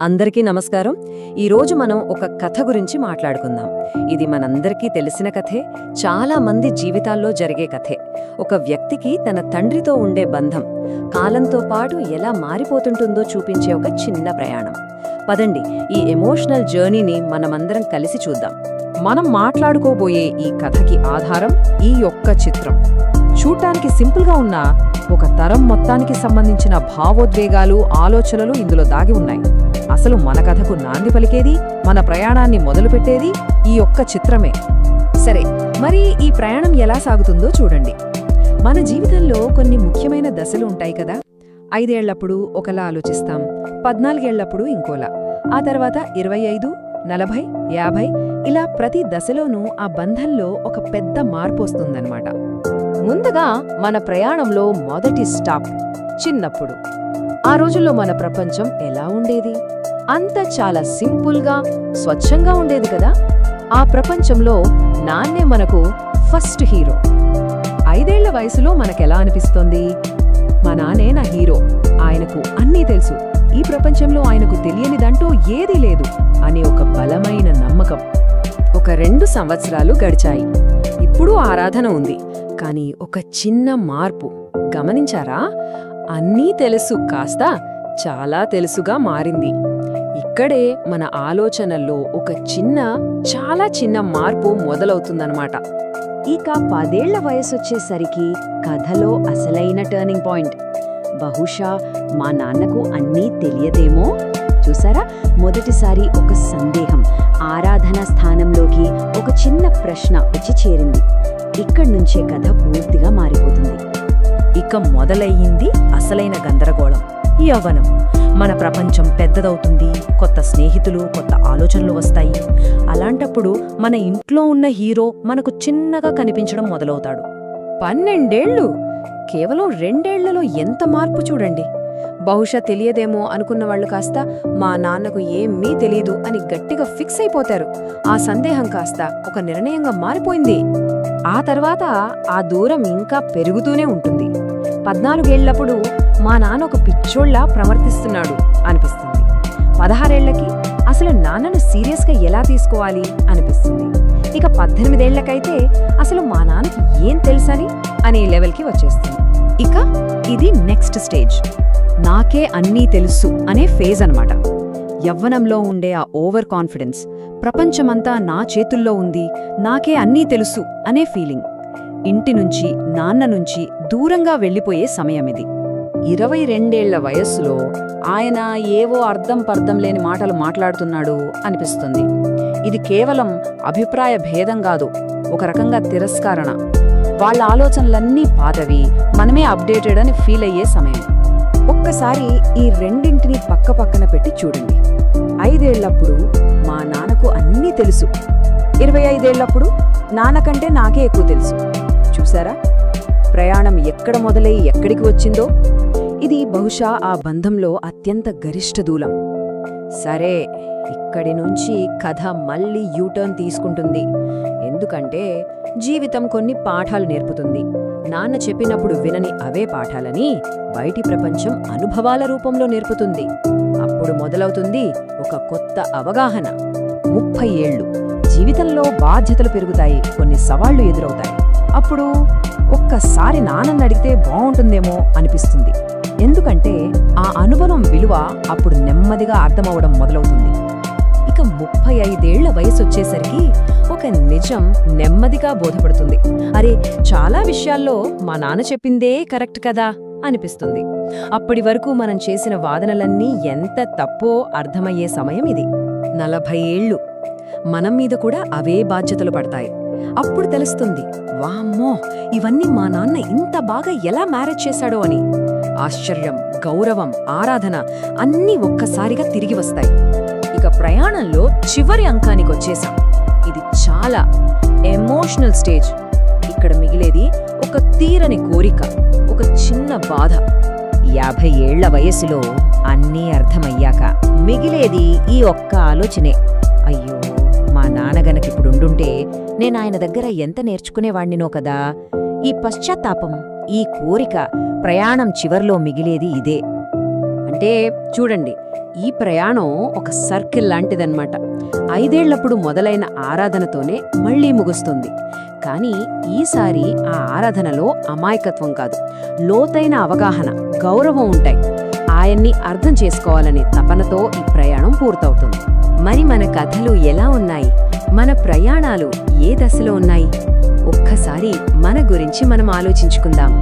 అందరికీ నమస్కారం. ఈరోజు మనం ఒక కథ గురించి మాట్లాడుకుందాం. ఇది మనందరికీ తెలిసిన కథే, చాలా మంది జీవితాల్లో జరిగే కథే. ఒక వ్యక్తికి తన తండ్రితో ఉండే బంధం కాలంతో పాటు ఎలా మారిపోతుంటుందో చూపించే ఒక చిన్న ప్రయాణం. పదండి, ఈ ఎమోషనల్ జర్నీని మనమందరం కలిసి చూద్దాం. మనం మాట్లాడుకోబోయే ఈ కథకి ఆధారం ఈ యొక్క చిత్రం. చూడ్డానికి సింపుల్గా ఉన్న ఒక తరం మొత్తానికి సంబంధించిన భావోద్వేగాలు, ఆలోచనలు ఇందులో దాగి ఉన్నాయి. అసలు మన కథకు నాంది పలికేది, మన ప్రయాణాన్ని మొదలుపెట్టేది ఈ ఒక్క చిత్రమే. సరే, మరి ఈ ప్రయాణం ఎలా సాగుతుందో చూడండి. మన జీవితంలో కొన్ని ముఖ్యమైన దశలు ఉంటాయి కదా. 5 ఏళ్లప్పుడు ఒకలా ఆలోచిస్తాం, 14 ఏళ్లప్పుడు ఇంకోలా, ఆ తర్వాత 25, 40, 50 ఇలా ప్రతి దశలోనూ ఆ బంధంలో ఒక పెద్ద మార్పు వస్తుందన్నమాట. ముందుగా మన ప్రయాణంలో మొదటి స్టాప్ చిన్నప్పుడు. ఆ రోజుల్లో మన ప్రపంచం ఎలా ఉండేది? అంతా చాలా సింపుల్గా, స్వచ్ఛంగా ఉండేది కదా. ఆ ప్రపంచంలో నాన్నే మనకు ఫస్ట్ హీరో. 5 ఏళ్ల వయసులో మనకెలా అనిపిస్తోంది? మా నాన్నే నా హీరో, ఆయనకు అన్నీ తెలుసు, ఈ ప్రపంచంలో ఆయనకు తెలియనిదంటూ ఏదీ లేదు అనే ఒక బలమైన నమ్మకం. ఒక 2 సంవత్సరాలు గడిచాయి. ఇప్పుడు ఆరాధన ఉంది, కానీ ఒక చిన్న మార్పు గమనించారా? అన్నీ తెలుసు కాస్త చాలా తెలుసుగా మారింది. ఇక్కడే మన ఆలోచనల్లో ఒక చాలా చిన్న మార్పు మొదలవుతుందన్నమాట. ఇక 10 ఏళ్ల వయసొచ్చేసరికి కథలో అసలైన టర్నింగ్ పాయింట్. బహుశా మా నాన్నకు అన్నీ తెలియదేమో. చూసారా, మొదటిసారి ఒక సందేహం ఆరాధన స్థానంలోకి ఒక చిన్న ప్రశ్న వచ్చి చేరింది. ఇక్కడి నుంచే కథ పూర్తిగా మారిపోతుంది. ఇక మొదలయ్యింది అసలైన గందరగోళం. యవ్వనం. మన ప్రపంచం పెద్దదవుతుంది, కొత్త స్నేహితులు, కొత్త ఆలోచనలు వస్తాయి. అలాంటప్పుడు మన ఇంట్లో ఉన్న హీరో మనకు చిన్నగా కనిపించడం మొదలవుతాడు. 12 ఏళ్ళు! కేవలం 2 ఏళ్లలో ఎంత మార్పు చూడండి. బహుశా తెలియదేమో అనుకున్నవాళ్లు కాస్త మా నాన్నకు ఏమీ తెలీదు అని గట్టిగా ఫిక్స్ అయిపోతారు. ఆ సందేహం కాస్త ఒక నిర్ణయంగా మారిపోయింది. ఆ తర్వాత ఆ దూరం ఇంకా పెరుగుతూనే ఉంటుంది. 14 ఏళ్లప్పుడు మా నాన్న ఒక పిచ్చోళ్లా ప్రవర్తిస్తున్నాడు అనిపిస్తుంది. 16 ఏళ్లకి అసలు నాన్నను సీరియస్గా ఎలా తీసుకోవాలి అనిపిస్తుంది. ఇక 18 ఏళ్లకైతే అసలు మా నాన్నకి ఏం తెలుసని అనే లెవెల్కి వచ్చేస్తుంది. ఇక ఇది నెక్స్ట్ స్టేజ్, నాకే అన్నీ తెలుసు అనే ఫేజ్ అన్నమాట. యవ్వనంలో ఉండే ఆ ఓవర్ కాన్ఫిడెన్స్, ప్రపంచమంతా నా చేతుల్లో ఉంది, నాకే అన్నీ తెలుసు అనే ఫీలింగ్. ఇంటి నుంచి, నాన్న నుంచి దూరంగా వెళ్ళిపోయే సమయమిది. 22 ఏళ్ల వయస్సులో ఆయన ఏవో అర్థం పర్థం లేని మాటలు మాట్లాడుతున్నాడు అనిపిస్తుంది. ఇది కేవలం అభిప్రాయ భేదం కాదు, ఒక రకంగా తిరస్కరణ. వాళ్ళ ఆలోచనలన్నీ పాతవి, మనమే అప్డేటెడ్ అని ఫీల్ అయ్యే సమయం. ఒక్కసారి ఈ రెండింటినీ పక్కపక్కన పెట్టి చూడండి. 5 ఏళ్లప్పుడు మా నాన్నకు అన్నీ తెలుసు, 25 ఏళ్లప్పుడు నాన్నకంటే నాకే ఎక్కువ తెలుసు. చూసారా ప్రయాణం ఎక్కడ మొదలై ఎక్కడికి వచ్చిందో? ఇది బహుశా ఆ బంధంలో అత్యంత గరిష్ఠ దూలం. సరే, ఇక్కడి నుంచి కథ మళ్ళీ యూటర్న్ తీసుకుంటుంది. ఎందుకంటే జీవితం కొన్ని పాఠాలు నేర్పుతుంది. నాన్న చెప్పినప్పుడు వినని అవే పాఠాలని బయటి ప్రపంచం అనుభవాల రూపంలో నేర్పుతుంది. అప్పుడు మొదలవుతుంది ఒక కొత్త అవగాహన. 30 ఏళ్లు. జీవితంలో బాధ్యతలు పెరుగుతాయి, కొన్ని సవాళ్లు ఎదురవుతాయి. అప్పుడు ఒక్కసారి నాన్నని అడిగితే బావుంటుందేమో అనిపిస్తుంది. ఎందుకంటే ఆ అనుభవం విలువ అప్పుడు నెమ్మదిగా అర్థమవడం మొదలవుతుంది. ఇక 35 ఏళ్ల వయసొచ్చేసరికి ఒక నిజం నెమ్మదిగా బోధపడుతుంది. అరే, చాలా విషయాల్లో మా నాన్న చెప్పిందే కరెక్ట్ కదా అనిపిస్తుంది. అప్పటి వరకు మనం చేసిన వాదనలన్నీ ఎంత తప్పో అర్థమయ్యే సమయం ఇది. 40 ఏళ్లు. మనం మీద కూడా అవే బాధ్యతలు పడతాయి. అప్పుడు తెలుస్తుంది, వామ్మో, ఇవన్నీ మా నాన్న ఇంత బాగా ఎలా మేనేజ్ చేశాడో అని. ఆశ్చర్యం, గౌరవం, ఆరాధన అన్నీ ఒక్కసారిగా తిరిగి వస్తాయి. ఇక ప్రయాణంలో చివరి అంకానికొచ్చేశాం. ఇది చాలా ఎమోషనల్ స్టేజ్. ఇక్కడ మిగిలేది ఒక తీరని కోరిక, ఒక చిన్న బాధ. 50 ఏళ్ల వయసులో అన్నీ అర్థమయ్యాక మిగిలేది ఈ ఒక్క ఆలోచనే. అయ్యో, మా నాన్నగనకిప్పుడుండుంటే నేనాయన దగ్గర ఎంత నేర్చుకునేవాణ్ణినో కదా. ఈ పశ్చాత్తాపం, ఈ కోరిక ప్రయాణం చివర్లో మిగిలేది ఇదే. అంటే చూడండి, ఈ ప్రయాణం ఒక సర్కిల్ లాంటిదన్నమాట. 5 ఏళ్లప్పుడు మొదలైన ఆరాధనతోనే మళ్లీ ముగుస్తుంది. కానీ ఈసారి ఆ ఆరాధనలో అమాయకత్వం కాదు, లోతైన అవగాహన, గౌరవం ఉంటాయి. ఆయన్ని అర్థం చేసుకోవాలనే తపనతో ఈ ప్రయాణం పూర్తవుతుంది. మరి మన కథలు ఎలా ఉన్నాయి? మన ప్రయాణాలు ఏ దశలో ఉన్నాయి? ఒక్కసారి మన గురించి మనం ఆలోచించుకుందాం.